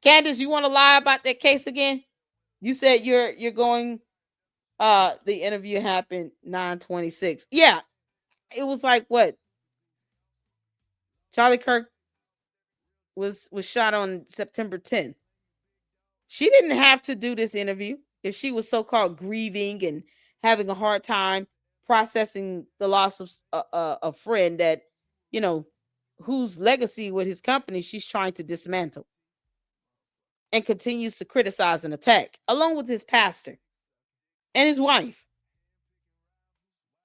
Candace, you want to lie about that case again? You said you're going. The interview happened 9/26. Yeah, it was like what? Charlie Kirk was shot on September 10th. She didn't have to do this interview if she was so-called grieving and having a hard time processing the loss of a friend that, you know, whose legacy with his company she's trying to dismantle and continues to criticize and attack, along with his pastor and his wife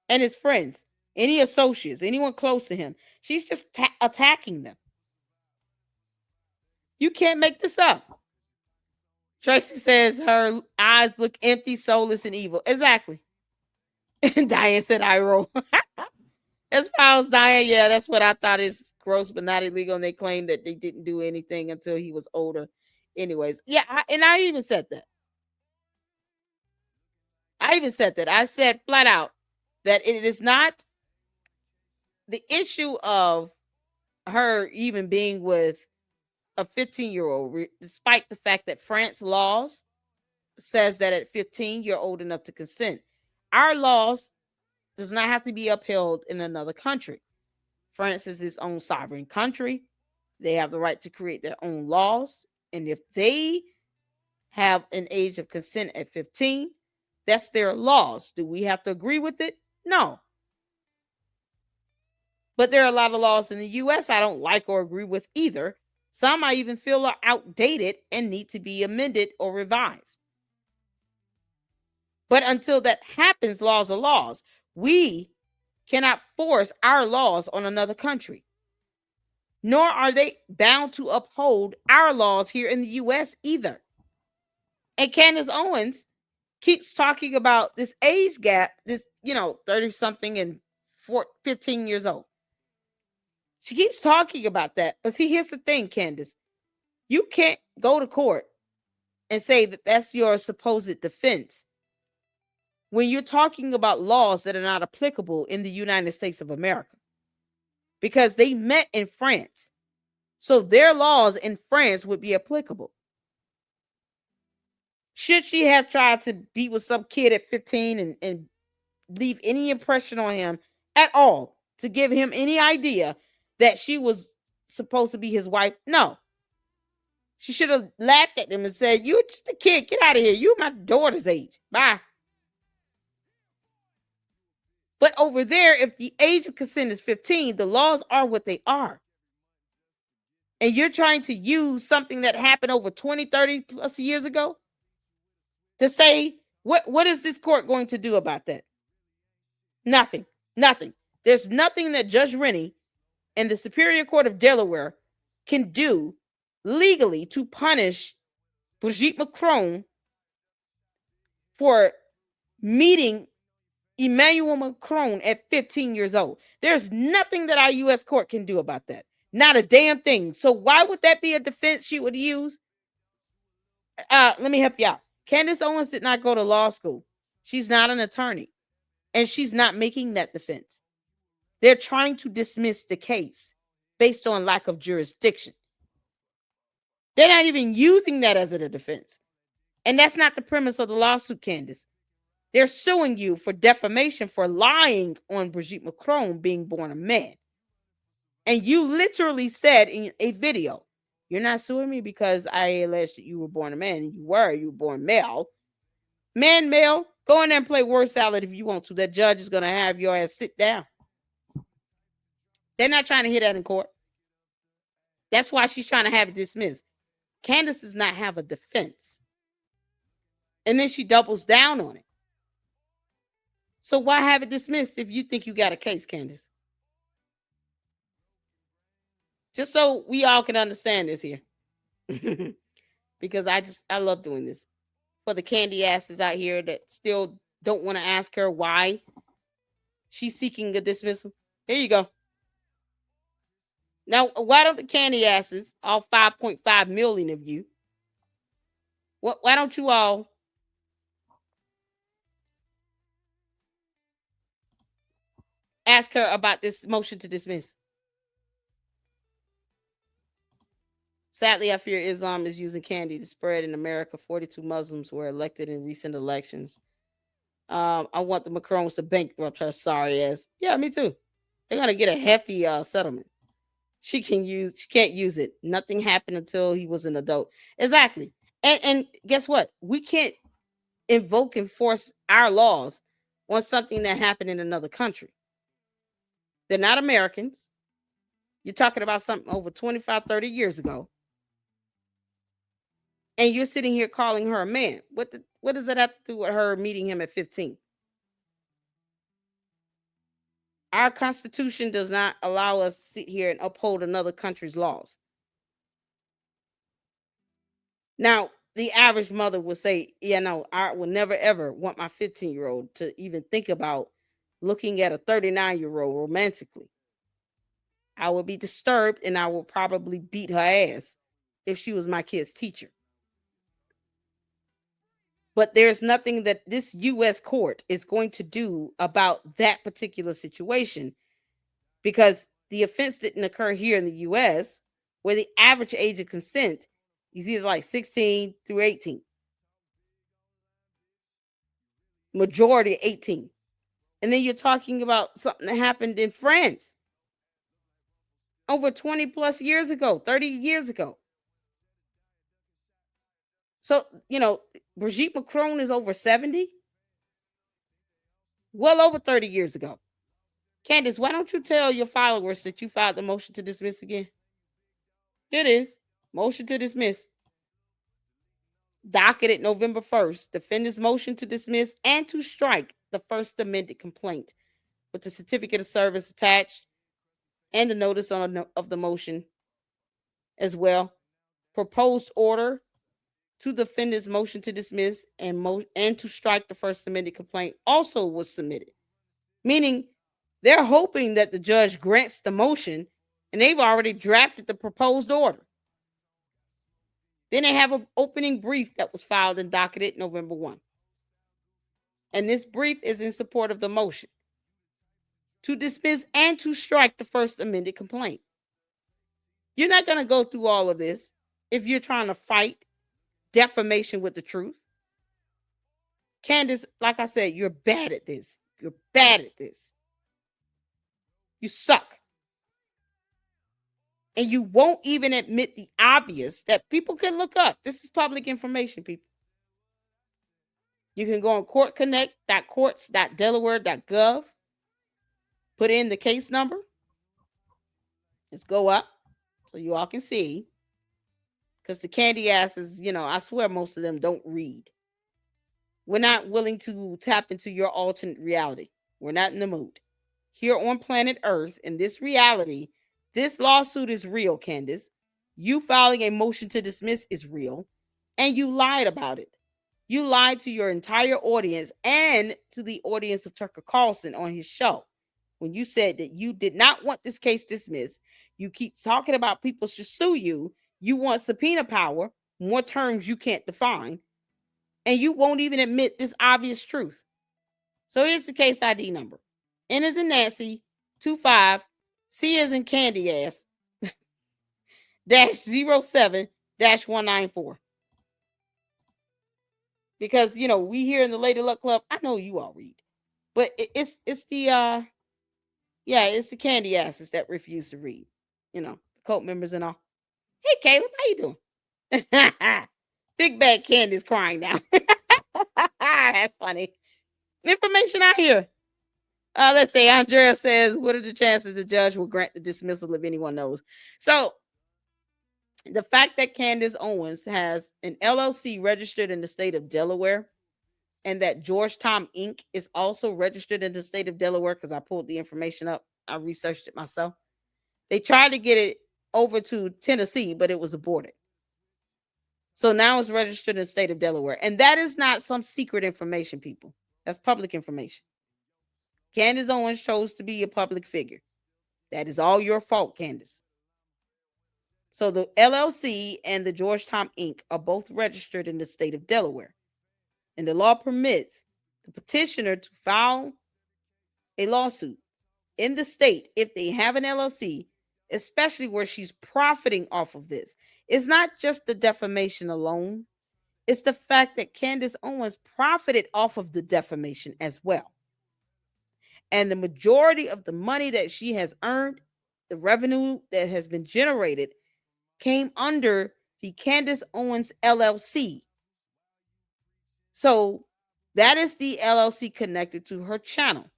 and his friends, any associates, anyone close to him. She's just attacking them. You can't make this up. Tracy says her eyes look empty, soulless, and evil. Exactly. And Diane said, I roll. As far as Diane, yeah, that's what I thought is gross, but not illegal. And they claim that they didn't do anything until he was older. Anyways, yeah, and I even said that. I said flat out that it is not the issue of her even being with a 15-year-old, despite the fact that France laws says that at 15 you're old enough to consent. Our laws does not have to be upheld in another country. France is its own sovereign country. They have the right to create their own laws. And if they have an age of consent at 15, that's their laws. Do we have to agree with it? No. But there are a lot of laws in the US I don't like or agree with either. Some I even feel are outdated and need to be amended or revised. But until that happens, laws are laws. We cannot force our laws on another country, nor are they bound to uphold our laws here in the US either. And Candace Owens keeps talking about this age gap, this, 30 something and 15 years old. She keeps talking about that. But see, here's the thing, Candace. You can't go to court and say that that's your supposed defense when you're talking about laws that are not applicable in the United States of America, because they met in France. So their laws in France would be applicable. Should she have tried to be with some kid at 15 and leave any impression on him at all to give him any idea that she was supposed to be his wife? No. She should have laughed at him and said, "You're just a kid. Get out of here. You're my daughter's age. Bye." But over there, if the age of consent is 15, the laws are what they are. And you're trying to use something that happened over 20, 30 plus years ago to say, what is this court going to do about that? Nothing. Nothing. There's nothing that Judge Rennie and the Superior Court of Delaware can do legally to punish Brigitte Macron for meeting Emmanuel Macron at 15 years old. There's nothing that our U.S. court can do about that. Not a damn thing. So why would that be a defense she would use? Let me help you out. Candace Owens did not go to law school. She's not an attorney. And she's not making that defense. They're trying to dismiss the case based on lack of jurisdiction. They're not even using that as a defense. And that's not the premise of the lawsuit, Candace. They're suing you for defamation for lying on Brigitte Macron being born a man. And you literally said in a video, "You're not suing me because I alleged that you were born a man." And you were born male. Man, male, go in there and play word salad if you want to. That judge is going to have your ass sit down. They're not trying to hear that in court. That's why she's trying to have it dismissed. Candace does not have a defense. And then she doubles down on it. So why have it dismissed if you think you got a case, Candace? Just so we all can understand this here. Because I love doing this. For the candy asses out here that still don't want to ask her why she's seeking a dismissal. Here you go. Now, why don't the candy asses, all 5.5 million of you, why don't you all ask her about this motion to dismiss? Sadly, I fear Islam is using candy to spread in America. 42 Muslims were elected in recent elections. I want the Macrons to bankrupt her sorry ass. Yeah, me too. They're gonna get a hefty settlement. She can't use it. Nothing happened until he was an adult. Exactly. And guess what? We can't invoke and force our laws on something that happened in another country. They're not Americans. You're talking about something over 25, 30 years ago. And you're sitting here calling her a man. What does that have to do with her meeting him at 15? Our Constitution does not allow us to sit here and uphold another country's laws. Now, the average mother would say, yeah, no, I will never ever want my 15-year-old to even think about looking at a 39-year-old romantically. I would be disturbed and I will probably beat her ass if she was my kid's teacher. But there's nothing that this U.S. court is going to do about that particular situation, because the offense didn't occur here in the U.S., where the average age of consent is either like 16 through 18. Majority 18. And then you're talking about something that happened in France over 20 plus years ago, 30 years ago. So, Brigitte Macron is over 70, well over 30 years ago. Candace, why don't you tell your followers that you filed the motion to dismiss again? It is. Motion to dismiss. Docketed November 1st. Defendant's motion to dismiss and to strike the first amended complaint with the certificate of service attached and the notice of the motion as well. Proposed order to defendant's motion to dismiss and to strike the first amended complaint also was submitted. Meaning they're hoping that the judge grants the motion and they've already drafted the proposed order. Then they have an opening brief that was filed and docketed November 1. And this brief is in support of the motion to dismiss and to strike the first amended complaint. You're not going to go through all of this if you're trying to fight defamation with the truth. Candace, like I said, you're bad at this. You're bad at this. You suck. And you won't even admit the obvious that people can look up. This is public information, people. You can go on courtconnect.courts.delaware.gov. Put in the case number. Let's go up so you all can see. Because the candy asses, I swear most of them don't read. We're not willing to tap into your alternate reality. We're not in the mood. Here on planet Earth, in this reality, this lawsuit is real, Candace. You filing a motion to dismiss is real. And you lied about it. You lied to your entire audience and to the audience of Tucker Carlson on his show when you said that you did not want this case dismissed. You keep talking about people should sue you. You want subpoena power, more terms you can't define, and you won't even admit this obvious truth. So here's the case ID number. N as in Nancy, 25, C as in candy ass, -07 -194. Because we here in the Lady Luck Club, I know you all read, but it's the it's the candy asses that refuse to read. Cult members and all. Hey Caleb, how you doing? Big bad Candy's crying now. That's funny. Information out here. Let's say Andrea says, what are the chances the judge will grant the dismissal if anyone knows? So the fact that Candace Owens has an LLC registered in the state of Delaware and that Georgetown Inc. is also registered in the state of Delaware, because I pulled the information up. I researched it myself. They tried to get it over to Tennessee, but it was aborted. So now it's registered in the state of Delaware. And that is not some secret information, people. That's public information. Candace Owens chose to be a public figure. That is all your fault, Candace. So the LLC and the Georgetown Inc. are both registered in the state of Delaware. And the law permits the petitioner to file a lawsuit in the state if they have an LLC, especially where she's profiting off of this. It's not just the defamation alone. It's the fact that Candace Owens profited off of the defamation as well. And the majority of the money that she has earned, the revenue that has been generated, came under the Candace Owens LLC. So that is the LLC connected to her channel.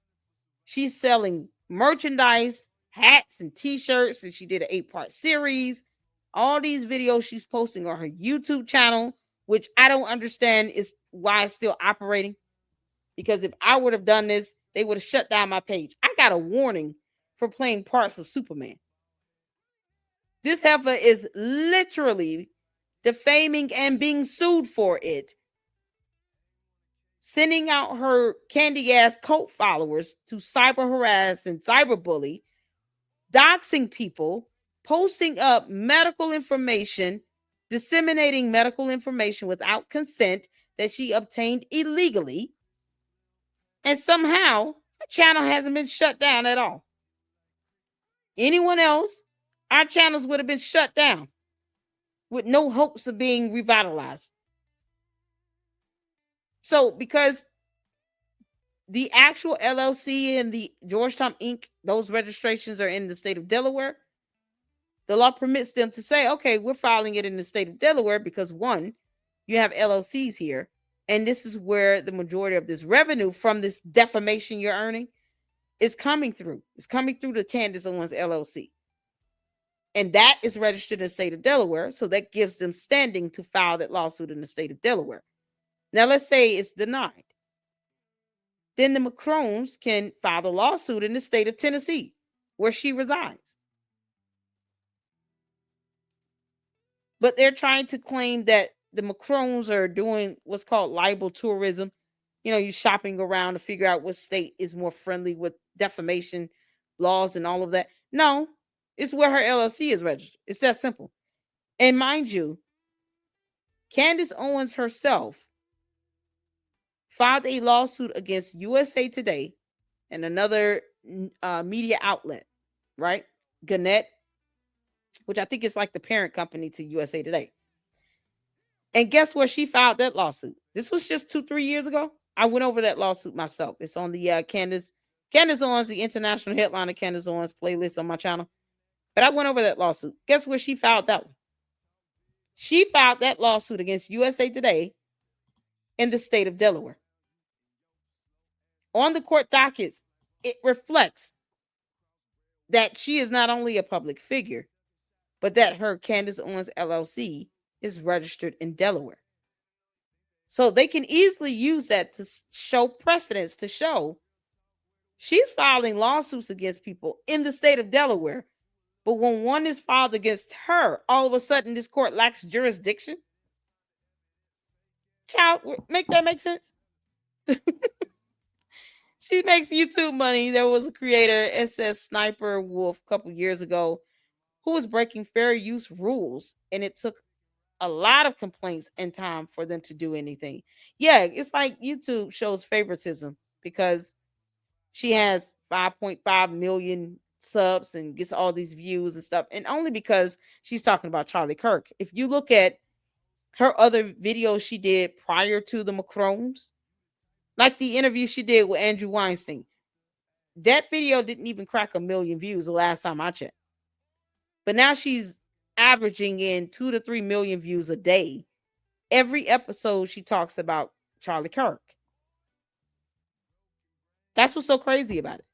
She's selling merchandise, hats, and t-shirts, and she did an 8-part series. All these videos she's posting on her YouTube channel, which I don't understand is why it's still operating. Because if I would have done this, they would have shut down my page. I got a warning for playing parts of Superman. This heifer is literally defaming and being sued for it, sending out her candy ass cult followers to cyber harass and cyberbully, doxing people, posting up medical information, disseminating medical information without consent that she obtained illegally. And somehow her channel hasn't been shut down at all. Anyone else, our channels would have been shut down with no hopes of being revitalized. So because the actual LLC and the Georgetown Inc., those registrations are in the state of Delaware, the law permits them to say, okay, we're filing it in the state of Delaware because, one, you have LLCs here, and this is where the majority of this revenue from this defamation you're earning is coming through. It's coming through the Candace Owens LLC. And that is registered in the state of Delaware, so that gives them standing to file that lawsuit in the state of Delaware. Now, let's say it's denied. Then the Macrons can file the lawsuit in the state of Tennessee, where she resides. But they're trying to claim that the Macrons are doing what's called libel tourism. You know, you're shopping around to figure out what state is more friendly with defamation laws and all of that. No, it's where her LLC is registered. It's that simple. And mind you, Candace Owens herself filed a lawsuit against USA Today and another media outlet, right? Gannett, which I think is like the parent company to USA Today. And guess where she filed that lawsuit? This was just 2-3 years ago. I went over that lawsuit myself. It's on the Candace Owens, the international headliner Candace Owens playlist on my channel. But I went over that lawsuit. Guess where she filed that one? She filed that lawsuit against USA Today in the state of Delaware. On the court dockets, it reflects that she is not only a public figure, but that her Candace Owens LLC is registered in Delaware. So they can easily use that to show precedence, to show she's filing lawsuits against people in the state of Delaware. But when one is filed against her, all of a sudden this court lacks jurisdiction. Child, make that make sense? She makes YouTube money. There was a creator, SS Sniper Wolf, a couple years ago, who was breaking fair use rules, and it took a lot of complaints and time for them to do anything. Yeah, it's like YouTube shows favoritism because she has 5.5 million subs and gets all these views and stuff, and only because she's talking about Charlie Kirk. If you look at her other videos she did prior to the Macrons, like the interview she did with Andrew Weinstein, that video didn't even crack 1 million views the last time I checked. But now she's averaging in 2 to 3 million views a day. Every episode she talks about Charlie Kirk. That's what's so crazy about it.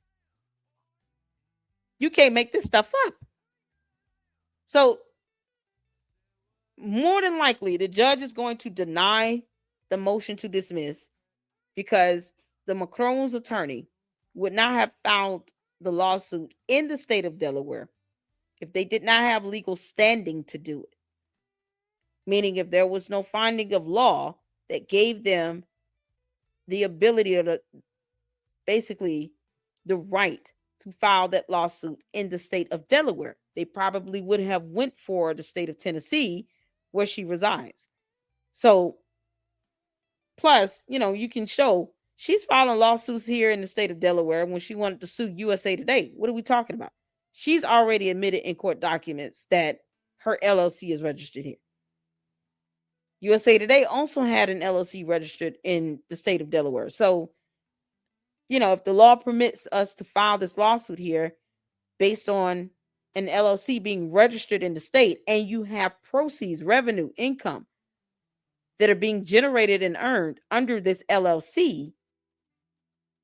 You can't make this stuff up. So more than likely, the judge is going to deny the motion to dismiss because the Macron's attorney would not have filed the lawsuit in the state of Delaware if they did not have legal standing to do it. Meaning if there was no finding of law that gave them the ability or basically the right to file that lawsuit in the state of Delaware, they probably would have went for the state of Tennessee where she resides. So plus, you can show she's filing lawsuits here in the state of Delaware when she wanted to sue USA Today. What are we talking about? She's already admitted in court documents that her LLC is registered here. USA Today also had an LLC registered in the state of Delaware. So, if the law permits us to file this lawsuit here based on an LLC being registered in the state, and you have proceeds, revenue, income that are being generated and earned under this LLC,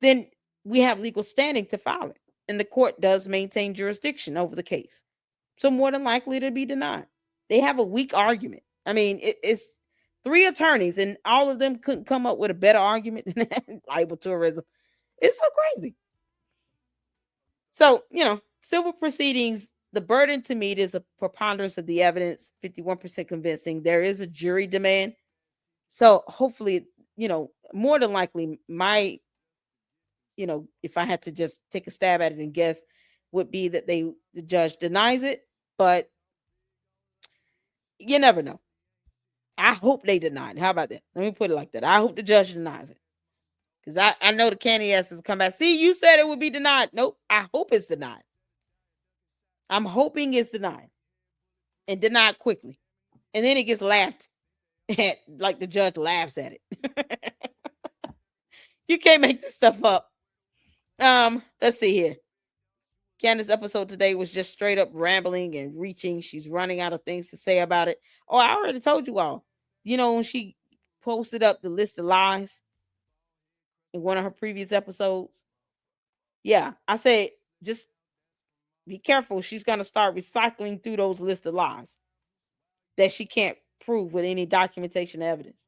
then we have legal standing to file it. And the court does maintain jurisdiction over the case. So more than likely to be denied. They have a weak argument. I mean, it's 3 attorneys, and all of them couldn't come up with a better argument than libel tourism. It's so crazy. So, civil proceedings, the burden to meet is a preponderance of the evidence, 51% convincing. There is a jury demand. So hopefully, more than likely, if I had to just take a stab at it and guess, would be that the judge denies it. But you never know. I hope they deny it. How about that? Let me put it like that. I hope the judge denies it. Because I know the candy asses come back. See, you said it would be denied. Nope. I hope it's denied. I'm hoping it's denied. And denied quickly. And then it gets laughed at, like the judge laughs at it. You can't make this stuff up. Let's see here. Candace's episode today was just straight up rambling and reaching. She's running out of things to say about it. Oh, I already told you all. When she posted up the list of lies in one of her previous episodes. Yeah, I said just be careful. She's going to start recycling through those list of lies that she can't prove with any documentation evidence.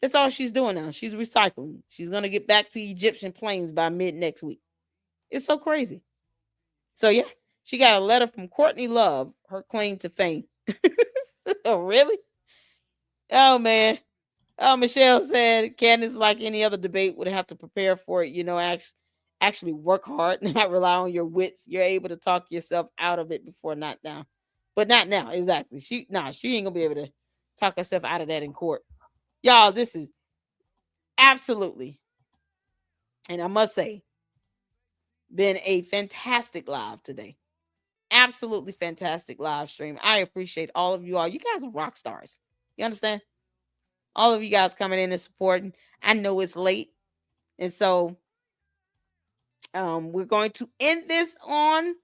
That's all she's doing now. She's recycling. She's going to get back to Egyptian plains by mid next week. It's so crazy. So, yeah, she got a letter from Courtney Love, her claim to fame. Oh, really? Oh, man. Oh, Michelle said, Candace, like any other debate, would have to prepare for it, actually work hard, not rely on your wits. You're able to talk yourself out of it before, not now. But not now, exactly. She ain't going to be able to talk herself out of that in court. Y'all, this is absolutely, and I must say, been a fantastic live today. Absolutely fantastic live stream. I appreciate all of you all. You guys are rock stars. You understand? All of you guys coming in and supporting. I know it's late. And so we're going to end this on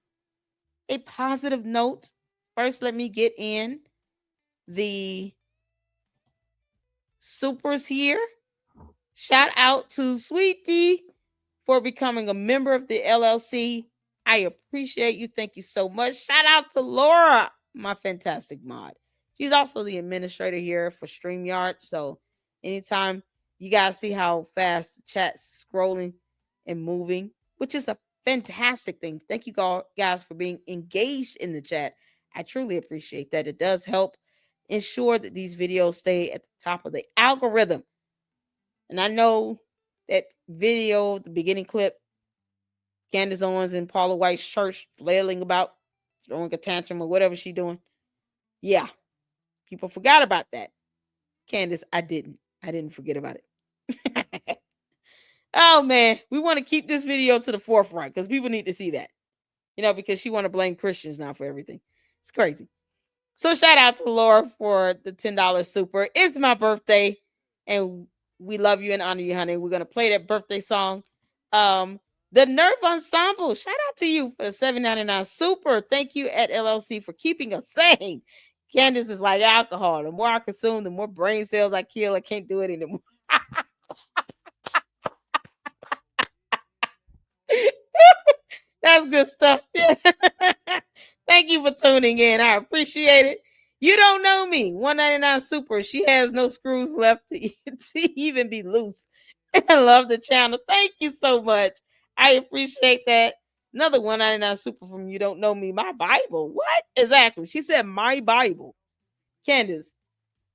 a positive note. First, let me get in the supers here. Shout out to Sweetie for becoming a member of the LLC. I appreciate you. Thank you so much. Shout out to Laura, my fantastic mod. She's also the administrator here for StreamYard. So anytime you guys see how fast the chat's scrolling and moving, which is a fantastic thing. Thank you guys for being engaged in the chat. I truly appreciate that. It does help ensure that these videos stay at the top of the algorithm. And I know that video, the beginning clip, Candace Owens in Paula White's church flailing about, throwing a tantrum or whatever she's doing. Yeah, people forgot about that. Candace, I didn't forget about it. Oh, man, we want to keep this video to the forefront because people need to see that. Because she want to blame Christians now for everything. It's crazy. So shout out to Laura for the $10 super. It's my birthday, and we love you and honor you, honey. We're going to play that birthday song. The Nerve Ensemble, shout out to you for the $7.99 super. Thank you at LLC for keeping us sane. Candace is like alcohol. The more I consume, the more brain cells I kill. I can't do it anymore. That's good stuff. Thank you for tuning in. I appreciate it. You don't know me. $1.99 super. She has no screws left to even be loose. I love the channel. Thank you so much. I appreciate that. Another $1.99 super from You Don't Know Me. My Bible. What? Exactly. She said my Bible. Candace,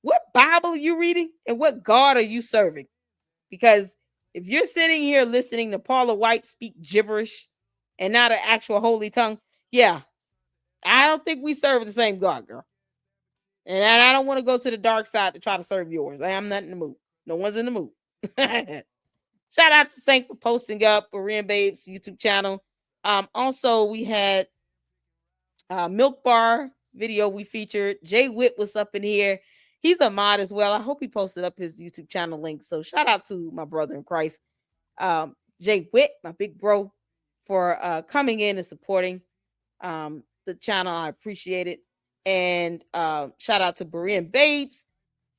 what Bible are you reading and what God are you serving? Because if you're sitting here listening to Paula White speak gibberish and not an actual holy tongue, yeah, I don't think we serve the same God, girl. And I don't want to go to the dark side to try to serve yours. I am not in the mood. No one's in the mood. Shout out to Saint for posting up Korean Babes YouTube channel. Also, we had Milk Bar video we featured. Jay Witt was up in here. He's a mod as well. I hope he posted up his YouTube channel link. So shout out to my brother in Christ, Jay Witt, my big bro, for coming in and supporting the channel. I appreciate it. And shout out to Berean Babes.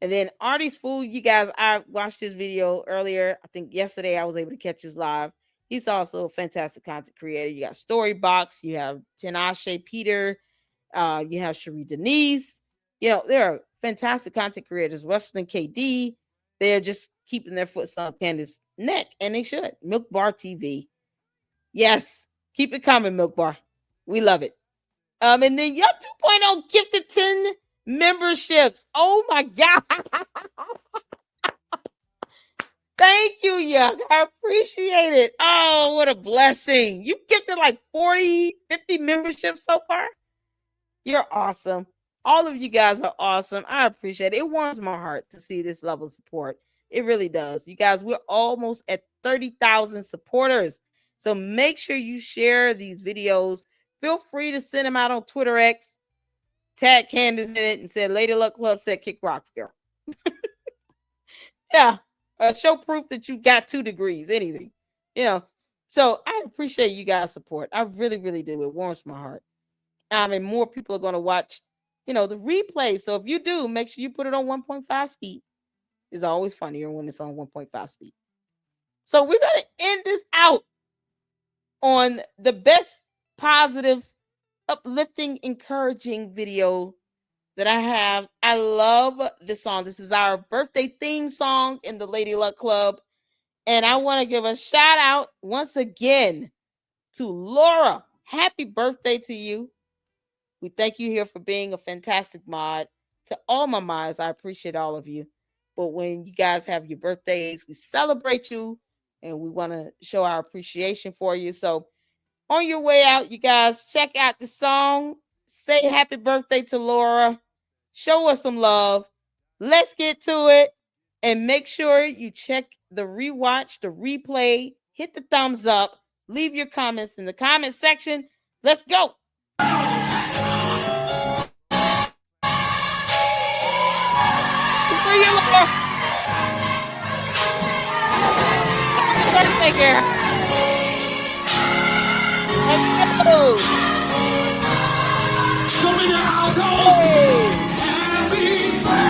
And then Artie's Fool, you guys, I watched his video earlier. I think yesterday I was able to catch his live. He's also a fantastic content creator. You got Storybox, you have Tinashe Peter, you have Cherie Denise. You know, there are fantastic content creators. Western KD, they're just keeping their foot on Candace's neck, and they should. Milk Bar TV. Yes, keep it coming, Milk Bar. We love it. And then your 2.0 gifted 10 memberships. Oh my God. Thank you, Yuck. I appreciate it. Oh, what a blessing. You've gifted like 40, 50 memberships so far. You're awesome. All of you guys are awesome. I appreciate it. It warms my heart to see this level of support. It really does. You guys, we're almost at 30,000 supporters. So make sure you share these videos. Feel free to send them out on Twitter X. Tag Candace in it and said, Lady Luck Club said kick rocks, girl. Yeah. Show proof that you got 2 degrees, anything. You know. So I appreciate you guys' support. I really, really do. It warms my heart. And more people are going to watch, you know, the replay. So if you do, make sure you put it on 1.5 speed. It's always funnier when it's on 1.5 speed. So we're going to end this out on the best positive, uplifting, encouraging video that I have. I love this song. This is our birthday theme song in the Lady Luck Club. And I want to give a shout out once again to Laura. Happy birthday to you. We thank you here for being a fantastic mod. To all my mods, I appreciate all of you. But when you guys have your birthdays, we celebrate you and we want to show our appreciation for you. So on your way out, you guys, check out the song. Say happy birthday to Laura. Show us some love. Let's get to it. And make sure you check the rewatch, the replay. Hit the thumbs up. Leave your comments in the comment section. Let's go. For you, Laura. Happy birthday, girl. Let's go. Come in your house. Happy birthday.